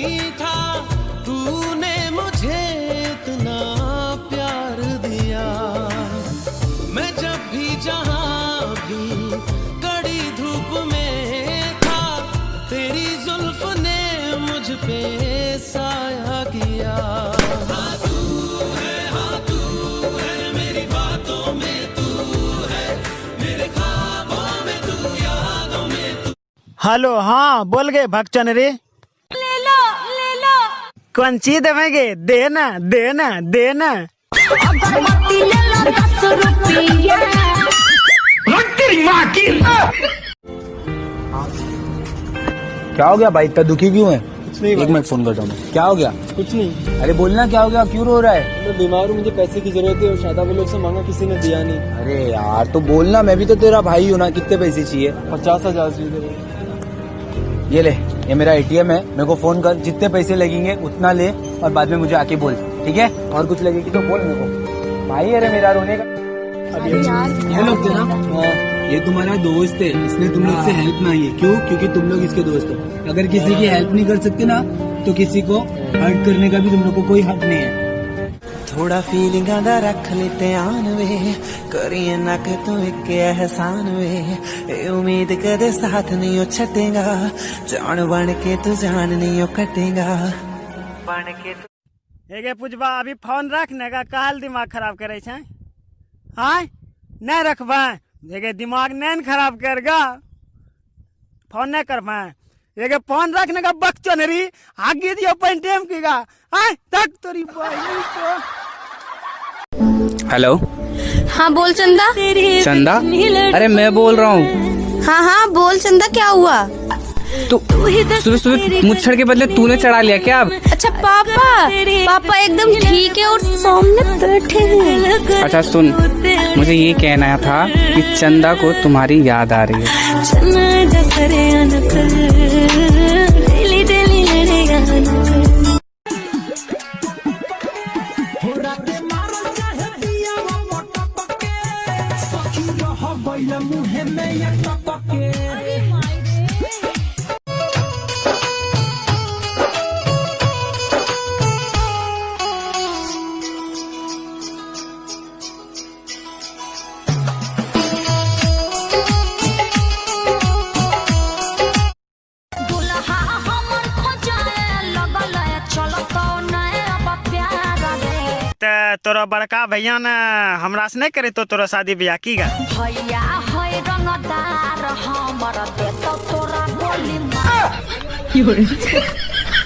नहीं था, तूने मुझे इतना प्यार दिया। मैं जब भी जहां भी कड़ी धूप में था, तेरी जुल्फ ने मुझ पे साया किया। हाँ तू है मेरी बातों में, तू है मेरे ख्वाबों में, तू यादों में तू। हेलो, हाँ बोल गए भक्चन रे। ले लो कौन चीज देवेंगे? देना देना देना। अगरबत्ती ले लो 10 रुपया। तेरी माँ की। क्या हो गया भाई, इतना दुखी क्यों है? कुछ नहीं, एक मिनट फोन करता हूँ। क्या हो गया? कुछ नहीं। अरे बोलना, क्या हो गया, क्यों रो रहा है? मैं बीमार हूँ, मुझे पैसे की जरूरत है और शादाब लोग से मांगा, किसी ने दिया नहीं। अरे यार तो बोलना, मैं भी तो तेरा भाई हूँ ना। कितने पैसे चाहिए? 50,000 चाहिए। ये ले, ये मेरा ATM है, मेरे को फोन कर, जितने पैसे लगेंगे उतना ले और बाद में मुझे आके बोल, ठीक है? और कुछ लगेगी तो बोल मेरे को। भाई अरे मेरा रोने का। ये लोग थे ना? हाँ, ये तुम्हारा दोस्त है, इसने तुम लोग से हेल्प मांगी है। क्यों? क्योंकि तुम लोग इसके दोस्त हो। अगर किसी की हेल्प नहीं कर सकते ना, तो किसी को हर्ट करने का भी तुम लोग को कोई हक नहीं है। थोड़ा फीलिंग दा रख ले ध्यान वे, करिए ना कि तू एक एहसान वे। ए उम्मीद कदे साथ नहीं हो छटेगा, जान बन के तू जान नहीं हो कटेगा। बन के एगे पुजबा अभी फोन रखने का काल दिमाग खराब करे छे। हाँ नहीं रखबा, एगे दिमाग नहीं खराब करेगा। फोन नहीं करबा, एगे फोन रखने का बकचन री आगे दियो पेंटेम कीगा। हाँ तक तोरी बहनी को। हेलो, हाँ बोल चंदा। चंदा? अरे मैं बोल रहा हूँ। हाँ बोल चंदा, क्या हुआ? तू सुबह सुबह मुच्छड़ के बदले तूने चढ़ा लिया क्या अब? अच्छा पापा एकदम ठीक है और सामने बैठे हैं। अच्छा सुन, मुझे ये कहना था कि चंदा को तुम्हारी याद आ रही है। तोरा बड़का भैया ने हमरा से नहीं करे तो तोरा शादी ब्याह की गा? भैया है रंगदार, हमर देतो तोरा गोली मार।